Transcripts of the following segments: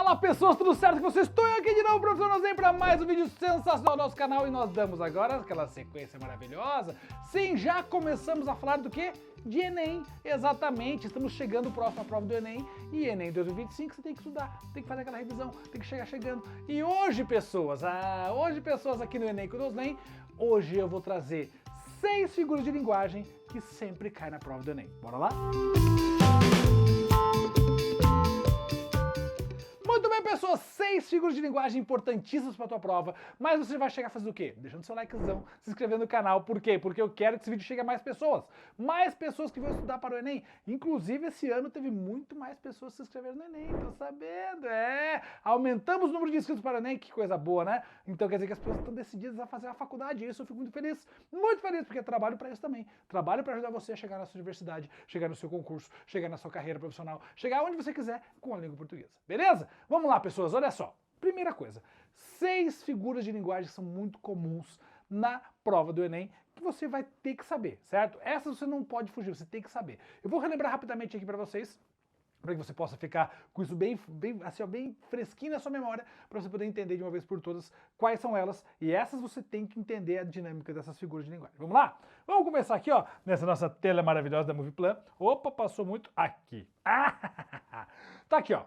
Fala pessoas, tudo certo com vocês? Estou aqui de novo, professor Nozinho, para mais um vídeo sensacional do nosso canal e nós damos agora aquela sequência maravilhosa. Sim, já começamos a falar do que? De Enem, exatamente, estamos chegando próximo à prova do Enem e Enem 2025 você tem que estudar, tem que fazer aquela revisão, tem que chegar chegando. E hoje pessoas aqui no Enem com Noslen, hoje eu vou trazer 6 figuras de linguagem que sempre caem na prova do Enem. Bora lá? Muito bem, pessoas, 6 figuras de linguagem importantíssimas para a tua prova, mas você vai chegar fazendo o quê? Deixando seu likezão, se inscrevendo no canal. Por quê? Porque eu quero que esse vídeo chegue a mais pessoas que vão estudar para o Enem. Inclusive, esse ano teve muito mais pessoas se inscrevendo no Enem, tô sabendo, aumentamos o número de inscritos para o Enem, que coisa boa, né? Então quer dizer que as pessoas estão decididas a fazer a faculdade, e isso eu fico muito feliz, porque eu trabalho para isso também. Trabalho para ajudar você a chegar na sua universidade, chegar no seu concurso, chegar na sua carreira profissional, chegar onde você quiser com a língua portuguesa, beleza? Vamos lá, pessoas, olha só. Primeira coisa, 6 figuras de linguagem são muito comuns na prova do Enem que você vai ter que saber, certo? Essas você não pode fugir, você tem que saber. Eu vou relembrar rapidamente aqui para vocês, para que você possa ficar com isso bem fresquinho na sua memória, para você poder entender de uma vez por todas quais são elas, e essas você tem que entender a dinâmica dessas figuras de linguagem. Vamos lá? Vamos começar aqui, ó, nessa nossa tela maravilhosa da Moviplan. Opa, passou muito aqui. Tá aqui, ó.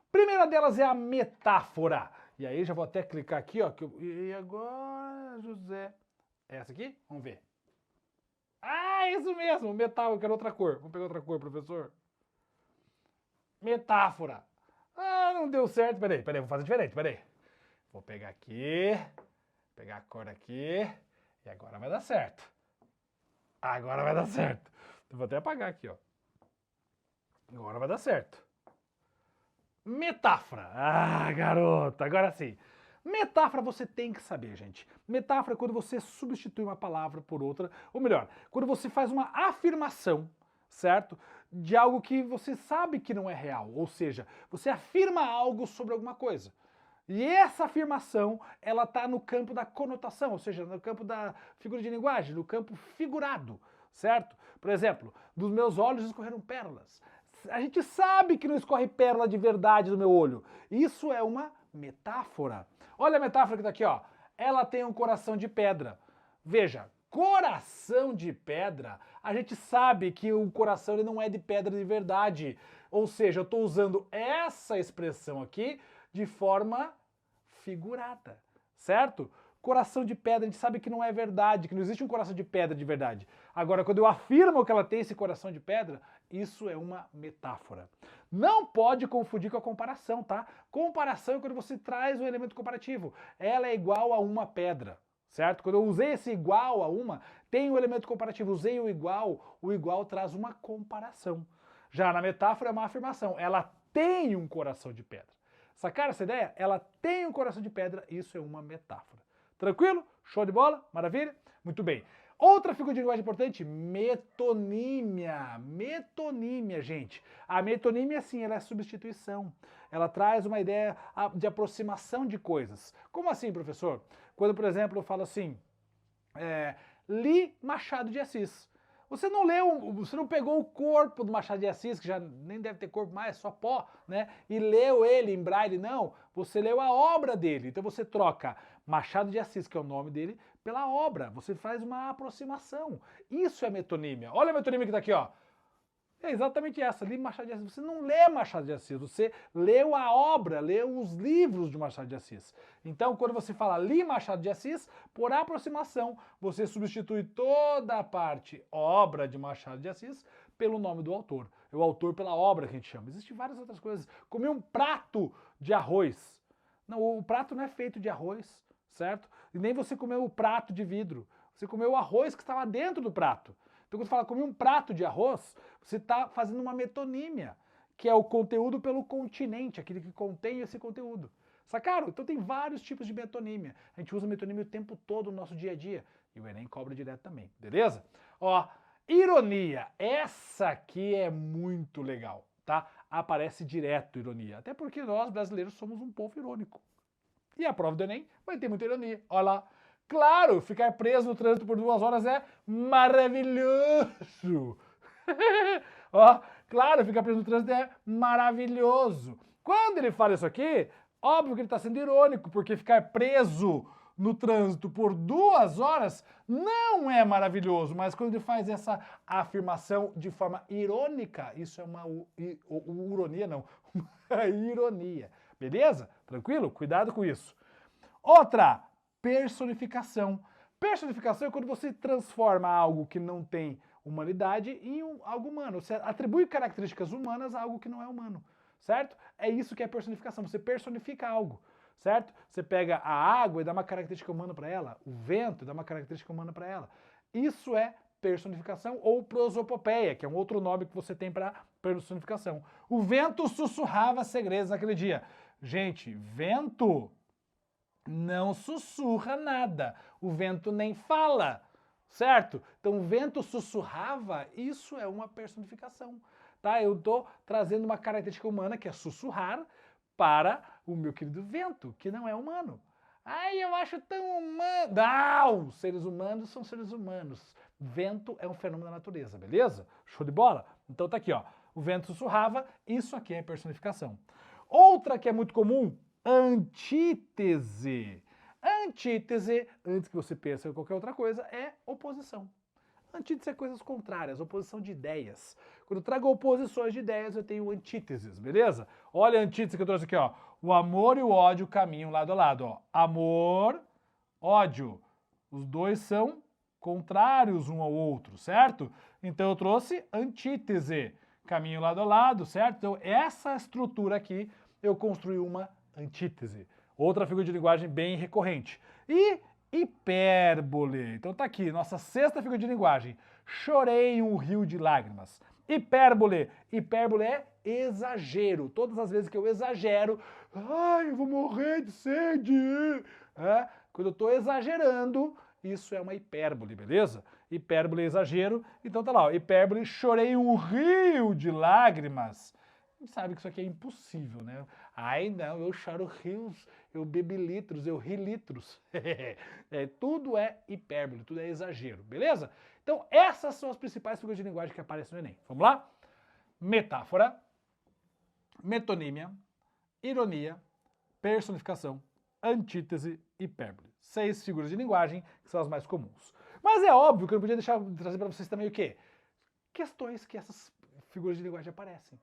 Primeira delas é a metáfora. E aí já vou até clicar aqui, ó. E agora, José... Essa aqui? Vamos ver. Ah, isso mesmo, metáfora, eu quero outra cor. Vamos pegar outra cor, professor. Metáfora. Ah, não deu certo. Peraí, vou fazer diferente, peraí. Vou pegar aqui, pegar a cor aqui, e agora vai dar certo. Agora vai dar certo. Eu vou até apagar aqui, ó. Agora vai dar certo. Metáfora. Ah, garota, agora sim. Metáfora você tem que saber, gente. Metáfora é quando você substitui uma palavra por outra, ou melhor, quando você faz uma afirmação, certo? De algo que você sabe que não é real, ou seja, você afirma algo sobre alguma coisa. E essa afirmação, ela tá no campo da conotação, ou seja, no campo da figura de linguagem, no campo figurado, certo? Por exemplo, dos meus olhos escorreram pérolas. A gente sabe que não escorre pérola de verdade do meu olho. Isso é uma metáfora. Olha a metáfora que tá aqui, ó. Ela tem um coração de pedra. Veja, coração de pedra, a gente sabe que o coração ele não é de pedra de verdade. Ou seja, eu estou usando essa expressão aqui de forma figurada, certo? Coração de pedra, a gente sabe que não é verdade, que não existe um coração de pedra de verdade. Agora, quando eu afirmo que ela tem esse coração de pedra, isso é uma metáfora. Não pode confundir com a comparação, tá? Comparação é quando você traz um elemento comparativo. Ela é igual a uma pedra, certo? Quando eu usei esse igual a uma, tem um elemento comparativo. Usei o igual traz uma comparação. Já na metáfora é uma afirmação. Ela tem um coração de pedra. Sacaram essa ideia? Ela tem um coração de pedra, isso é uma metáfora. Tranquilo? Show de bola? Maravilha? Muito bem. Outra figura de linguagem importante, metonímia. Metonímia, gente. A metonímia, sim, ela é substituição. Ela traz uma ideia de aproximação de coisas. Como assim, professor? Quando, por exemplo, eu falo assim, li Machado de Assis. Você não leu, você não pegou o corpo do Machado de Assis, que já nem deve ter corpo mais, só pó, né? E leu ele em braille, não. Você leu a obra dele. Então você troca Machado de Assis, que é o nome dele, pela obra. Você faz uma aproximação. Isso é metonímia. Olha a metonímia que tá aqui, ó. É exatamente essa, li Machado de Assis. Você não lê Machado de Assis, você leu a obra, leu os livros de Machado de Assis. Então, quando você fala li Machado de Assis, por aproximação, você substitui toda a parte obra de Machado de Assis pelo nome do autor. O autor pela obra que a gente chama. Existem várias outras coisas. Comer um prato de arroz. Não, o prato não é feito de arroz, certo? E nem você comeu o prato de vidro. Você comeu o arroz que estava dentro do prato. Então, quando você fala comer um prato de arroz, você está fazendo uma metonímia, que é o conteúdo pelo continente, aquele que contém esse conteúdo. Sacaram? Então tem vários tipos de metonímia. A gente usa metonímia o tempo todo no nosso dia a dia. E o Enem cobra direto também, beleza? Ó, ironia. Essa aqui é muito legal, tá? Aparece direto ironia. Até porque nós, brasileiros, somos um povo irônico. E a prova do Enem vai ter muita ironia. Olha lá. Claro, ficar preso no trânsito por 2 horas é maravilhoso. Ó, claro, ficar preso no trânsito é maravilhoso. Quando ele fala isso aqui, óbvio que ele está sendo irônico, porque ficar preso no trânsito por 2 horas não é maravilhoso, mas quando ele faz essa afirmação de forma irônica, isso é uma ironia, não, uma ironia. Beleza? Tranquilo? Cuidado com isso. Outra, personificação. Personificação é quando você transforma algo que não tem humanidade em algo humano. Você atribui características humanas a algo que não é humano, certo? É isso que é personificação. Você personifica algo, certo? Você pega a água e dá uma característica humana para ela, o vento dá uma característica humana para ela. Isso é personificação ou prosopopeia, que é um outro nome que você tem para personificação. O vento sussurrava segredos naquele dia. Gente, vento não sussurra nada. O vento nem fala, certo? Então o vento sussurrava, isso é uma personificação, tá? Eu estou trazendo uma característica humana que é sussurrar para o meu querido vento, que não é humano. Ai, eu acho tão humano. Não! Seres humanos são seres humanos. Vento é um fenômeno da natureza, beleza? Show de bola? Então tá aqui, ó. O vento sussurrava, isso aqui é personificação. Outra que é muito comum, antítese. Antítese, antes que você pense em qualquer outra coisa, é oposição. Antítese é coisas contrárias, oposição de ideias. Quando eu trago oposições de ideias, eu tenho antíteses, beleza? Olha a antítese que eu trouxe aqui, ó. O amor e o ódio caminham lado a lado, ó. Amor, ódio. Os dois são contrários um ao outro, certo? Então eu trouxe antítese, caminho lado a lado, certo? Então essa estrutura aqui eu construí uma antítese. Outra figura de linguagem bem recorrente. E hipérbole. Então tá aqui, nossa sexta figura de linguagem. Chorei um rio de lágrimas. Hipérbole. Hipérbole é exagero. Todas as vezes que eu exagero, ai, eu vou morrer de sede. É, quando eu estou exagerando, isso é uma hipérbole, beleza? Hipérbole é exagero. Então tá lá, ó, hipérbole, chorei um rio de lágrimas. A gente sabe que isso aqui é impossível, né? Ai, não, eu choro rios, eu bebi litros, eu ri litros. Tudo é hipérbole, tudo é exagero, beleza? Então, essas são as principais figuras de linguagem que aparecem no Enem. Vamos lá? Metáfora, metonímia, ironia, personificação, antítese, hipérbole. 6 figuras de linguagem que são as mais comuns. Mas é óbvio que eu não podia deixar de trazer para vocês também o quê? Questões que essas figuras de linguagem aparecem.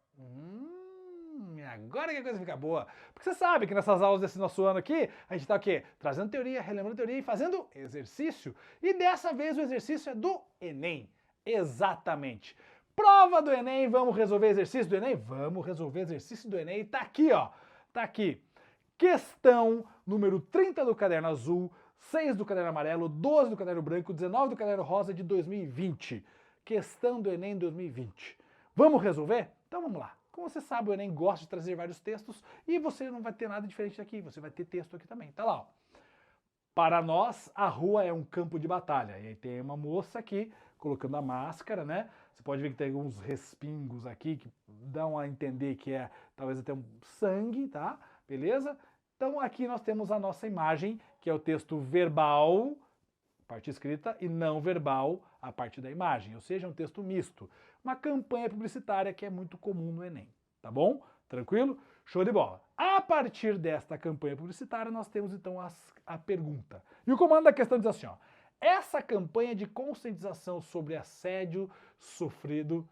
Agora que a coisa fica boa. Porque você sabe que nessas aulas desse nosso ano aqui, a gente está o quê? Trazendo teoria, relembrando teoria e fazendo exercício. E dessa vez o exercício é do Enem. Exatamente. Prova do Enem, vamos resolver exercício do Enem? Vamos resolver exercício do Enem. Tá aqui, ó. Tá aqui. Questão número 30 do caderno azul, 6 do caderno amarelo, 12 do caderno branco, 19 do caderno rosa de 2020. Questão do Enem 2020. Vamos resolver? Então vamos lá. Como você sabe, o Enem gosta de trazer vários textos e você não vai ter nada diferente daqui, você vai ter texto aqui também. Tá lá, ó. Para nós, a rua é um campo de batalha. E aí tem uma moça aqui colocando a máscara, né? Você pode ver que tem alguns respingos aqui que dão a entender que é talvez até um sangue, tá? Beleza? Então aqui nós temos a nossa imagem, que é o texto verbal, parte escrita, e não verbal, a parte da imagem, ou seja, um texto misto. Uma campanha publicitária que é muito comum no Enem, tá bom? Tranquilo? Show de bola. A partir desta campanha publicitária, nós temos então a pergunta. E o comando da questão diz assim, ó. Essa campanha de conscientização sobre assédio sofrido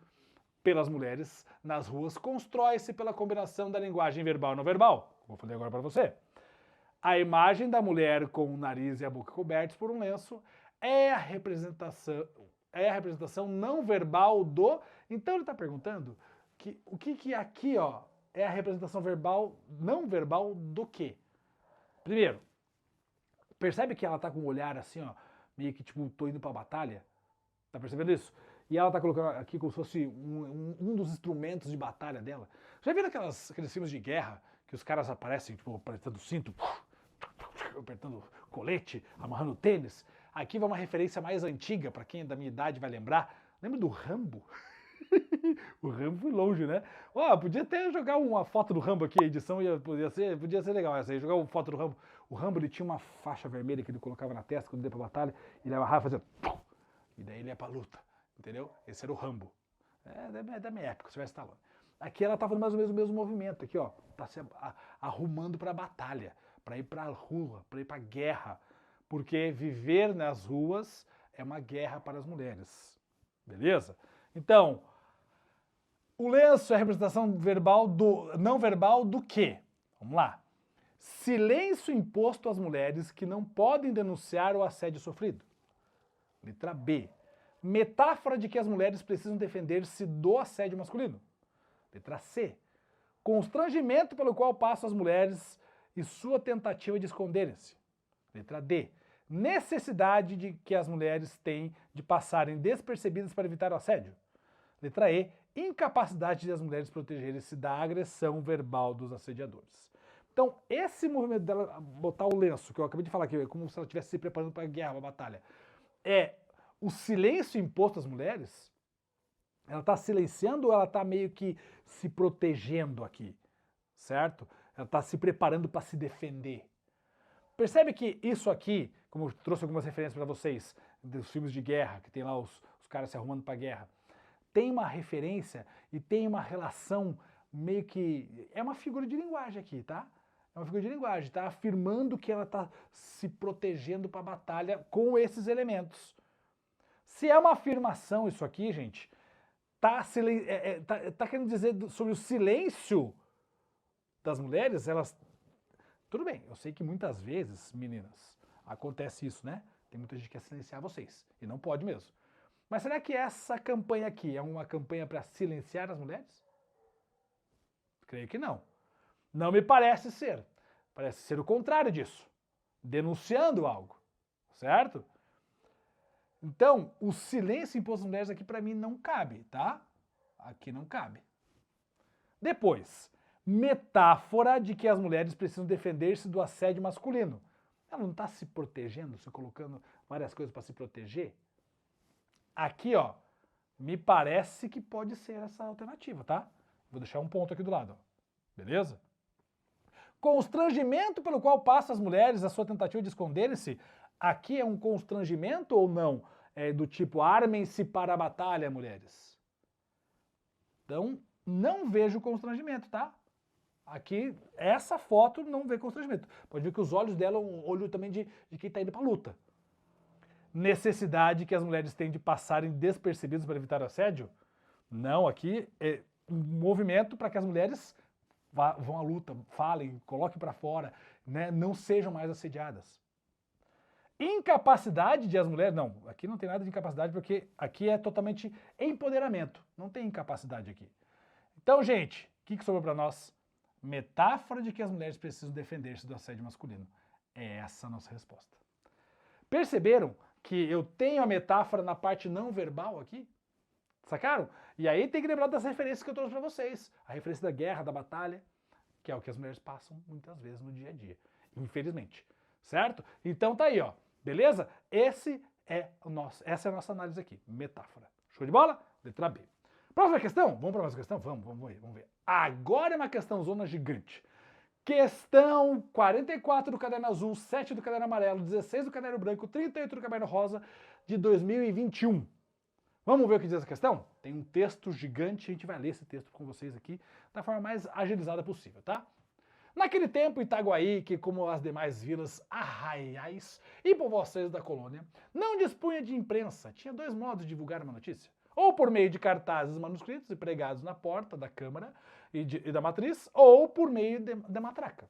pelas mulheres nas ruas constrói-se pela combinação da linguagem verbal e não verbal. Vou fazer agora para você. A imagem da mulher com o nariz e a boca cobertos por um lenço é a representação não verbal do... Então ele está perguntando que o que aqui, ó, é a representação verbal, não verbal do quê? Primeiro, percebe que ela tá com um olhar assim, ó, meio que tipo, tô indo pra batalha? Tá percebendo isso? E ela tá colocando aqui como se fosse um dos instrumentos de batalha dela. Já viram aqueles filmes de guerra que os caras aparecem, tipo, apertando o cinto, apertando colete, amarrando tênis? Aqui vai uma referência mais antiga, para quem é da minha idade vai lembrar. Lembra do Rambo? O Rambo foi longe, né? Ó, podia até jogar uma foto do Rambo aqui, a edição podia ser legal essa aí, jogar uma foto do Rambo. O Rambo, ele tinha uma faixa vermelha que ele colocava na testa quando ele ia pra batalha, e ele amarrava e fazia... E daí ele ia pra luta, entendeu? Esse era o Rambo. É da minha época, Sylvester Stallone. Aqui ela tá fazendo mais ou menos o mesmo movimento, aqui ó, tá se arrumando para a batalha, para ir para a rua, para ir para a guerra, porque viver nas ruas é uma guerra para as mulheres, beleza? Então, o lenço é a representação verbal não verbal do quê? Vamos lá. Silêncio imposto às mulheres que não podem denunciar o assédio sofrido. Letra B. Metáfora de que as mulheres precisam defender-se do assédio masculino. Letra C. Constrangimento pelo qual passam as mulheres e sua tentativa de esconderem-se. Letra D. Necessidade de que as mulheres têm de passarem despercebidas para evitar o assédio. Letra E. Incapacidade das mulheres protegerem-se da agressão verbal dos assediadores. Então, esse movimento dela botar o lenço, que eu acabei de falar aqui, é como se ela estivesse se preparando para a guerra, para a batalha, é o silêncio imposto às mulheres. Ela está silenciando ou ela está meio que se protegendo aqui, certo? Ela está se preparando para se defender. Percebe que isso aqui, como eu trouxe algumas referências para vocês, dos filmes de guerra, que tem lá os caras se arrumando para a guerra, tem uma referência e tem uma relação meio que... É uma figura de linguagem aqui, tá? É uma figura de linguagem, tá? Afirmando que ela está se protegendo para a batalha com esses elementos. Se é uma afirmação isso aqui, gente, tá querendo dizer sobre o silêncio das mulheres, elas... Tudo bem, eu sei que muitas vezes, meninas, acontece isso, né? Tem muita gente que quer silenciar vocês, e não pode mesmo. Mas será que essa campanha aqui é uma campanha para silenciar as mulheres? Creio que não. Não me parece ser. Parece ser o contrário disso. Denunciando algo, certo? Então, o silêncio imposto às mulheres aqui para mim não cabe, tá? Aqui não cabe. Depois, metáfora de que as mulheres precisam defender-se do assédio masculino. Ela não está se protegendo, se colocando várias coisas para se proteger? Aqui, ó, me parece que pode ser essa alternativa, tá? Vou deixar um ponto aqui do lado, ó. Beleza? Constrangimento pelo qual passam as mulheres a sua tentativa de esconderem-se. Aqui é um constrangimento ou não? É do tipo, armem-se para a batalha, mulheres. Então, não vejo constrangimento, tá? Aqui, essa foto não vê constrangimento. Pode ver que os olhos dela é um olho também de quem está indo para a luta. Necessidade que as mulheres têm de passarem despercebidas para evitar o assédio? Não, aqui é um movimento para que as mulheres vão à luta, falem, coloquem para fora, né, não sejam mais assediadas. Incapacidade de as mulheres, não, aqui não tem nada de incapacidade porque aqui é totalmente empoderamento, não tem incapacidade aqui. Então, gente, o que sobrou para nós? Metáfora de que as mulheres precisam defender-se do assédio masculino. É essa a nossa resposta. Perceberam que eu tenho a metáfora na parte não verbal aqui? Sacaram? E aí tem que lembrar das referências que eu trouxe para vocês. A referência da guerra, da batalha, que é o que as mulheres passam muitas vezes no dia a dia. Infelizmente. Certo? Então tá aí, ó. Beleza? Essa é a nossa análise aqui. Metáfora. Show de bola? Letra B. Próxima questão? Vamos para mais uma questão? Vamos ver. Agora é uma questão zona gigante. Questão 44 do caderno azul, 7 do caderno amarelo, 16 do caderno branco, 38 do caderno rosa de 2021. Vamos ver o que diz essa questão? Tem um texto gigante, a gente vai ler esse texto com vocês aqui da forma mais agilizada possível, tá? Naquele tempo, Itaguaí, que como as demais vilas arraiais e povoações da colônia, não dispunha de imprensa, tinha dois modos de divulgar uma notícia. Ou por meio de cartazes manuscritos e pregados na porta da Câmara e da Matriz, ou por meio da matraca.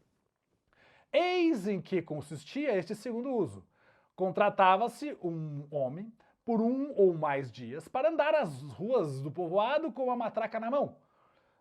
Eis em que consistia este segundo uso. Contratava-se um homem por um ou mais dias para andar as ruas do povoado com a matraca na mão.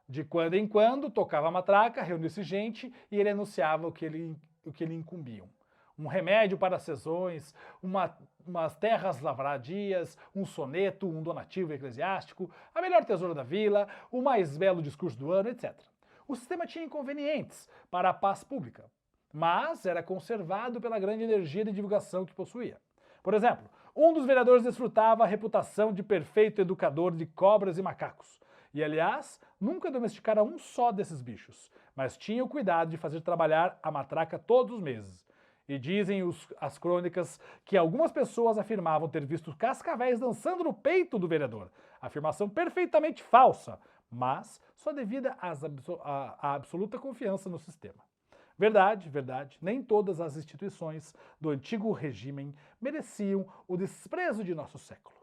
De quando em quando tocava a matraca, reunia-se gente e ele anunciava o que lhe incumbiam. Um remédio para as sezões, umas terras lavradias, um soneto, um donativo eclesiástico, a melhor tesoura da vila, o mais belo discurso do ano, etc. O sistema tinha inconvenientes para a paz pública, mas era conservado pela grande energia de divulgação que possuía. Por exemplo, um dos vereadores desfrutava a reputação de perfeito educador de cobras e macacos. E, aliás, nunca domesticara um só desses bichos, mas tinha o cuidado de fazer trabalhar a matraca todos os meses. E dizem as crônicas que algumas pessoas afirmavam ter visto cascavéis dançando no peito do vereador. Afirmação perfeitamente falsa, mas só devida à absoluta confiança no sistema. Verdade, verdade, nem todas as instituições do antigo regime mereciam o desprezo de nosso século.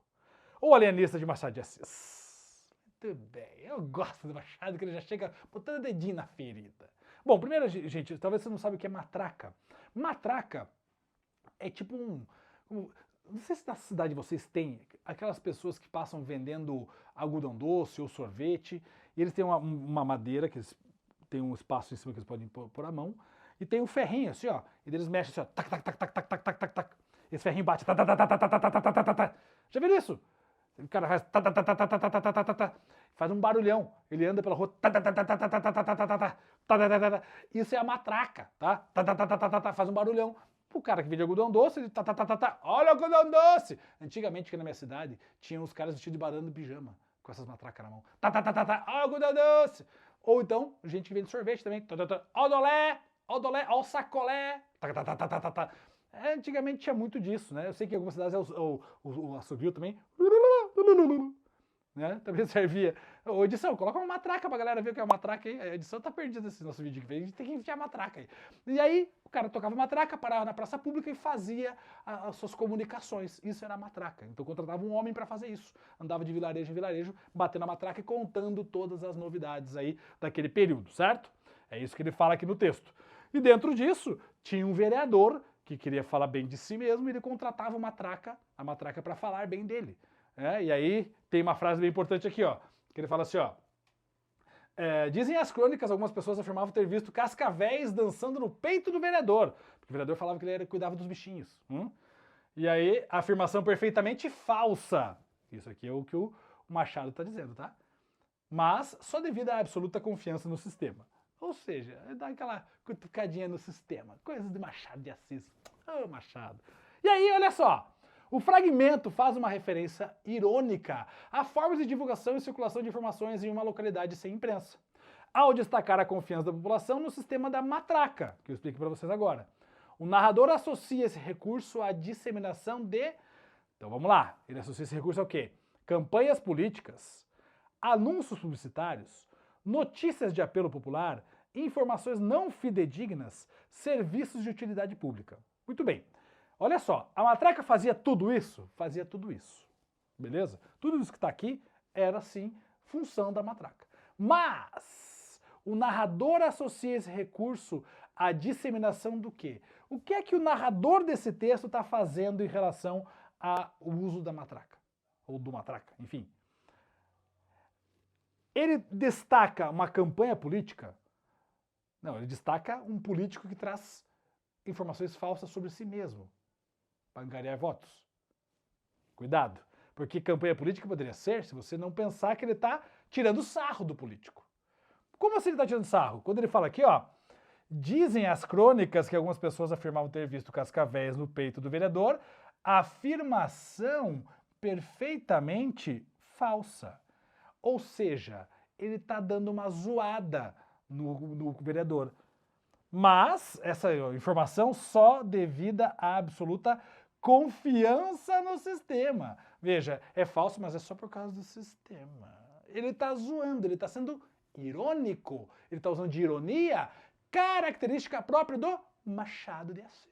O alienista de Machado de Assis. Muito bem, eu gosto do Machado, que ele já chega botando o dedinho na ferida. Bom, primeiro, gente, talvez você não sabe o que é matraca. Matraca é tipo não sei se na cidade vocês têm aquelas pessoas que passam vendendo algodão doce ou sorvete, e eles têm uma madeira, que eles têm um espaço em cima que eles podem pôr a mão, e tem um ferrinho assim, ó, e eles mexem assim, ó, tac, tac, tac, tac, tac, tac, tac, tac, tac. Esse ferrinho bate, tac, tac, tac, tac, tac, tac, tac, tac, tac. Já viram isso? O cara faz tá, tá, tá, tá, tá, tá, tá, tá, tá, tá, faz um barulhão. Ele anda pela rua. Tá, tá, tá, tá, tá, tá, tá, tá, tá, tá, tá, tá, tá, tá. Isso é a matraca, tá? Tá, tá, tá, tá, tá, tá, faz um barulhão. O cara que vende algodão doce, ele tá, tá, tá, tá, tá. Olha o algodão doce! Antigamente, aqui na minha cidade, tinha uns caras vestidos de banana de pijama, com essas matracas na mão. Tá, tá, tá, tá, tá. Olha o algodão doce! Ou então, gente que vende sorvete também. Tá, tá, tá. Ó o dolé! Ó o dolé! Ó o sacolé! Tá, tá, tá, tá, tá, tá, tá. Antigamente tinha muito disso, né? Eu sei que em algumas cidades é o assovio também. Né? Também servia. Ô, edição, coloca uma matraca pra galera ver o que é uma matraca aí. A edição tá perdida nesse nosso vídeo que fez. A gente tem que enfiar a matraca aí. E aí, o cara tocava matraca, parava na praça pública e fazia as suas comunicações. Isso era a matraca. Então contratava um homem para fazer isso. Andava de vilarejo em vilarejo, batendo a matraca e contando todas as novidades aí daquele período, certo? É isso que ele fala aqui no texto. E dentro disso, tinha um vereador que queria falar bem de si mesmo e ele contratava a matraca para falar bem dele. E aí tem uma frase bem importante aqui, ó, que ele fala assim, ó. Dizem as crônicas, algumas pessoas afirmavam ter visto cascavéis dançando no peito do vereador, porque o vereador falava que ele cuidava dos bichinhos. E aí, afirmação perfeitamente falsa. Isso aqui é o que o Machado está dizendo, tá? Mas só devido à absoluta confiança no sistema. Ou seja, dá aquela cutucadinha no sistema. Coisas de Machado de Assis. Ô, Machado. E aí, olha só. O fragmento faz uma referência irônica a formas de divulgação e circulação de informações em uma localidade sem imprensa, ao destacar a confiança da população no sistema da matraca, que eu explico para vocês agora. O narrador associa esse recurso à disseminação de... Então vamos lá, ele associa esse recurso ao quê? Campanhas políticas, anúncios publicitários, notícias de apelo popular, informações não fidedignas, serviços de utilidade pública. Muito bem. Olha só, a matraca fazia tudo isso? Fazia tudo isso, beleza? Tudo isso que está aqui era, sim, função da matraca. Mas o narrador associa esse recurso à disseminação do quê? O que é que o narrador desse texto está fazendo em relação ao uso da matraca? Ou do matraca, enfim. Ele destaca uma campanha política? Não, ele destaca um político que traz informações falsas sobre si mesmo, para angariar votos. Cuidado, porque campanha política poderia ser se você não pensar que ele está tirando sarro do político. Como assim ele está tirando sarro? Quando ele fala aqui, ó, dizem as crônicas que algumas pessoas afirmavam ter visto cascavéis no peito do vereador, afirmação perfeitamente falsa. Ou seja, ele está dando uma zoada no vereador. Mas essa informação só devida à absoluta confiança no sistema. Veja, é falso, mas é só por causa do sistema. Ele está zoando, ele está sendo irônico, ele está usando de ironia, característica própria do Machado de Assis.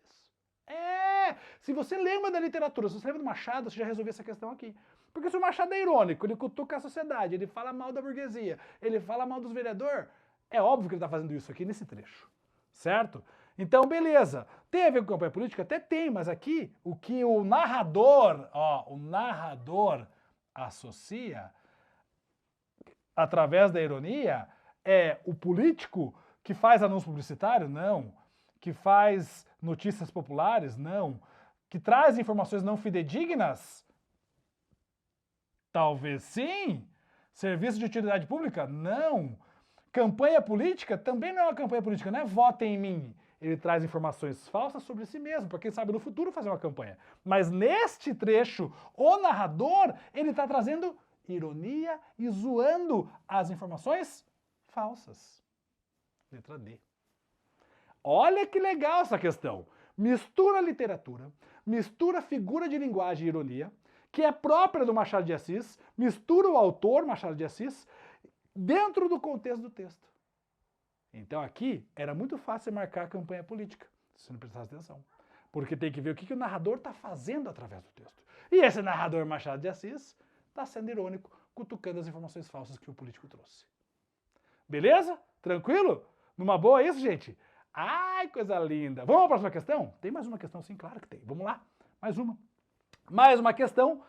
Se você lembra da literatura, se você lembra do Machado, você já resolveu essa questão aqui. Porque se o Machado é irônico, ele cutuca a sociedade, ele fala mal da burguesia, ele fala mal dos vereadores, é óbvio que ele está fazendo isso aqui nesse trecho. Certo? Então, beleza. Tem a ver com campanha política? Até tem, mas aqui o que o narrador associa através da ironia é o político que faz anúncio publicitário? Não. Que faz notícias populares? Não. Que traz informações não fidedignas? Talvez sim. Serviço de utilidade pública? Não. Campanha política também não é uma campanha política, não é votem em mim. Ele traz informações falsas sobre si mesmo, para quem sabe no futuro fazer uma campanha. Mas neste trecho, o narrador, ele está trazendo ironia e zoando as informações falsas. Letra D. Olha que legal essa questão. Mistura literatura, mistura figura de linguagem e ironia, que é própria do Machado de Assis, mistura o autor Machado de Assis, dentro do contexto do texto. Então aqui era muito fácil marcar a campanha política, se não prestasse atenção. Porque tem que ver o que o narrador está fazendo através do texto. E esse narrador Machado de Assis está sendo irônico, cutucando as informações falsas que o político trouxe. Beleza? Tranquilo? Numa boa isso, gente? Ai, coisa linda. Vamos à próxima questão? Tem mais uma questão? Sim, claro que tem. Vamos lá. Mais uma. Mais uma questão.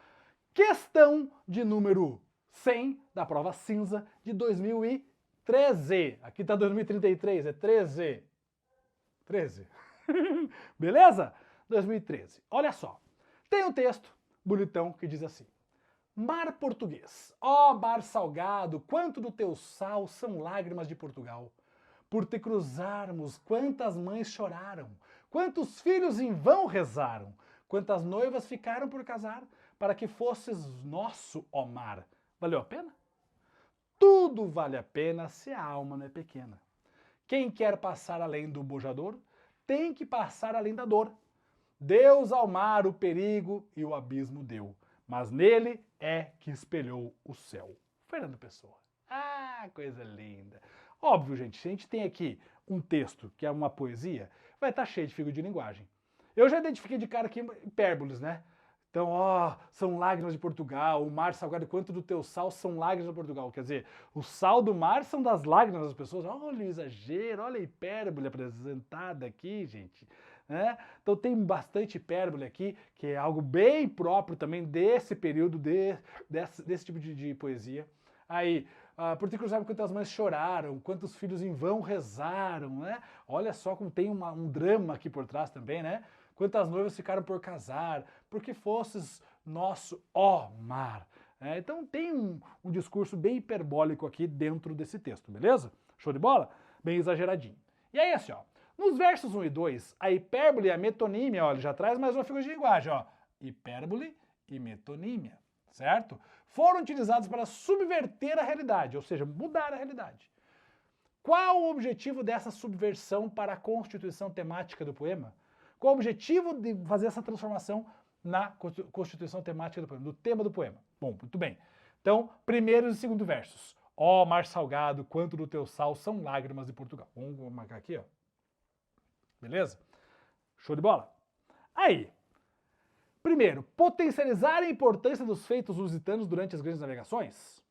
Questão de número 100 da prova cinza de 2013. Aqui está 2033, é 13. 13. Beleza? 2013. Olha só. Tem um texto bonitão que diz assim: Mar português, ó mar salgado, quanto do teu sal são lágrimas de Portugal. Por te cruzarmos, quantas mães choraram, quantos filhos em vão rezaram, quantas noivas ficaram por casar, para que fosses nosso, ó mar. Valeu a pena? Tudo vale a pena se a alma não é pequena. Quem quer passar além do bojador, tem que passar além da dor. Deus ao mar o perigo e o abismo deu, mas nele é que espelhou o céu. Fernando Pessoa. Ah, coisa linda. Óbvio, gente, se a gente tem aqui um texto que é uma poesia, vai estar cheio de figura de linguagem. Eu já identifiquei de cara aqui hipérboles, né? Então, ó, são lágrimas de Portugal, o mar salgado, quanto do teu sal são lágrimas de Portugal. Quer dizer, o sal do mar são das lágrimas das pessoas. Olha o exagero, olha a hipérbole apresentada aqui, gente. Né? Então tem bastante hipérbole aqui, que é algo bem próprio também desse período, desse tipo de poesia. Aí, por te cruzar quantas mães choraram, quantos filhos em vão rezaram, né? Olha só como tem um drama aqui por trás também, né? Quantas noivas ficaram por casar, porque fosses nosso, ó mar. Então tem um discurso bem hiperbólico aqui dentro desse texto, beleza? Show de bola? Bem exageradinho. E aí assim, ó, nos versos 1 e 2, a hipérbole e a metonímia, ó, ele já traz mais uma figura de linguagem, ó. Hipérbole e metonímia, certo? Foram utilizados para subverter a realidade, ou seja, mudar a realidade. Qual o objetivo dessa subversão para a constituição temática do poema? Qual o objetivo de fazer essa transformação na constituição temática do poema, do tema do poema? Bom, muito bem. Então, primeiro e segundo versos. Ó mar salgado, quanto do teu sal são lágrimas de Portugal. Vamos marcar aqui, ó. Beleza? Show de bola? Aí, primeiro, potencializar a importância dos feitos lusitanos durante as grandes navegações?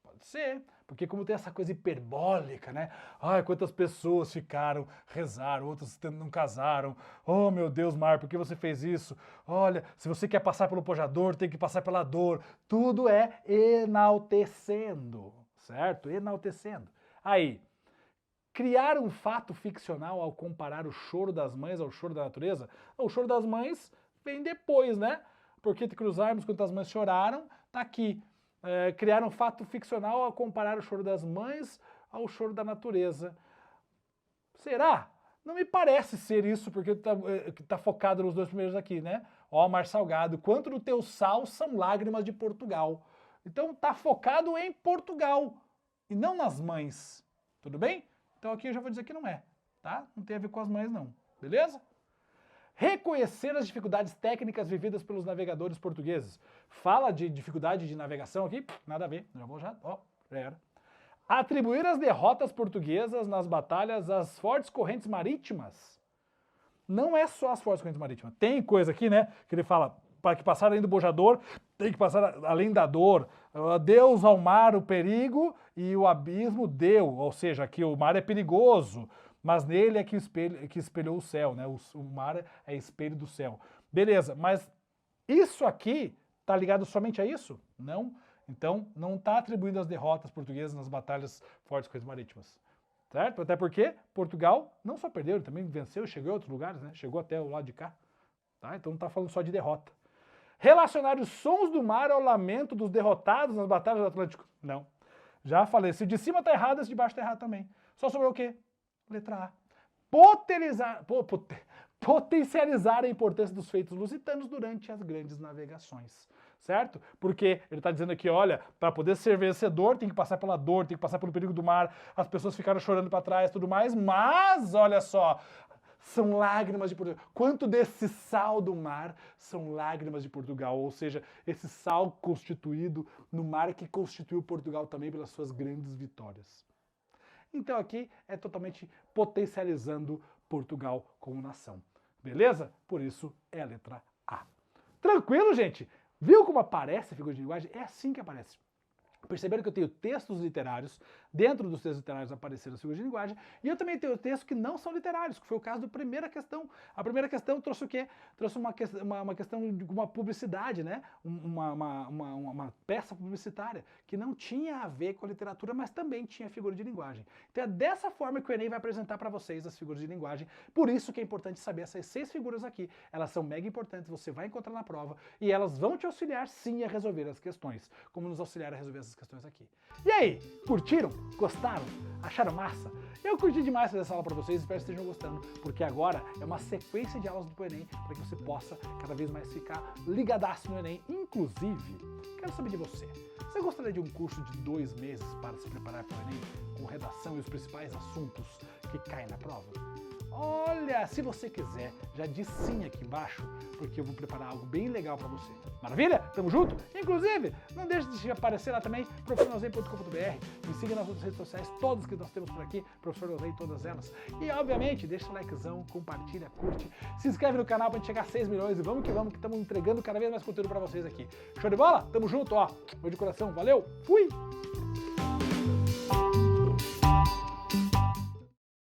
Pode ser, porque como tem essa coisa hiperbólica, né? Ai, quantas pessoas ficaram, rezaram, outras não casaram. Oh, meu Deus, mar, por que você fez isso? Olha, se você quer passar pelo pojador, tem que passar pela dor. Tudo é enaltecendo, certo? Enaltecendo. Aí, criar um fato ficcional ao comparar o choro das mães ao choro da natureza? O choro das mães vem depois, né? Porque te cruzarmos quantas mães choraram, tá aqui. Criar um fato ficcional ao comparar o choro das mães ao choro da natureza. Será? Não me parece ser isso, porque tá focado nos dois primeiros aqui, né? Ó mar salgado, quanto do teu sal são lágrimas de Portugal. Então tá focado em Portugal e não nas mães. Tudo bem? Então aqui eu já vou dizer que não é, tá? Não tem a ver com as mães não, beleza? Reconhecer as dificuldades técnicas vividas pelos navegadores portugueses. Fala de dificuldade de navegação aqui? Nada a ver, já era. Atribuir as derrotas portuguesas nas batalhas às fortes correntes marítimas. Não é só as fortes correntes marítimas. Tem coisa aqui, né, que ele fala, para que passar além do bojador, tem que passar além da dor. Deus ao mar o perigo e o abismo deu, ou seja, que o mar é perigoso, mas nele é que espelhou o céu, né? O mar é espelho do céu. Beleza, mas isso aqui tá ligado somente a isso? Não. Então, não está atribuindo as derrotas portuguesas nas batalhas fortes com as marítimas. Certo? Até porque Portugal não só perdeu, ele também venceu, chegou a outros lugares, né? Chegou até o lado de cá. Tá? Então não está falando só de derrota. Relacionar os sons do mar ao lamento dos derrotados nas batalhas do Atlântico? Não. Já falei, se de cima está errado, esse de baixo está errado também. Só sobrou o quê? Letra A. Potencializar a importância dos feitos lusitanos durante as grandes navegações. Certo? Porque ele está dizendo aqui, olha, para poder ser vencedor, tem que passar pela dor, tem que passar pelo perigo do mar, as pessoas ficaram chorando para trás e tudo mais, mas, olha só, são lágrimas de Portugal. Quanto desse sal do mar são lágrimas de Portugal? Ou seja, esse sal constituído no mar que constituiu Portugal também pelas suas grandes vitórias. Então aqui é totalmente potencializando Portugal como nação. Beleza? Por isso é a letra A. Tranquilo, gente? Viu como aparece a figura de linguagem? É assim que aparece. Perceberam que eu tenho textos literários, dentro dos textos literários apareceram as figuras de linguagem, e eu também tenho textos que não são literários, que foi o caso da primeira questão. A primeira questão trouxe o quê? Trouxe uma questão de uma publicidade, né? Uma peça publicitária, que não tinha a ver com a literatura, mas também tinha figura de linguagem. Então é dessa forma que o Enem vai apresentar para vocês as figuras de linguagem, por isso que é importante saber essas 6 figuras aqui. Elas são mega importantes, você vai encontrar na prova, e elas vão te auxiliar sim a resolver as questões, como nos auxiliaram a resolver essas questões aqui. E aí, curtiram? Gostaram? Acharam massa? Eu curti demais fazer essa aula para vocês, espero que estejam gostando, porque agora é uma sequência de aulas do Enem para que você possa cada vez mais ficar ligadaço no Enem. Inclusive, quero saber de você. Você gostaria de um curso de 2 meses para se preparar para o Enem, com redação e os principais assuntos que caem na prova? Olha, se você quiser, já diz sim aqui embaixo, porque eu vou preparar algo bem legal para você. Maravilha? Tamo junto? Inclusive, não deixe de aparecer lá também, professornozei.com.br. Me siga nas outras redes sociais, todas que nós temos por aqui, Professor Nozei, todas elas. E, obviamente, deixa o likezão, compartilha, curte, se inscreve no canal pra gente chegar a 6 milhões e vamos que estamos entregando cada vez mais conteúdo para vocês aqui. Show de bola? Tamo junto, ó. Bom de coração, valeu, fui!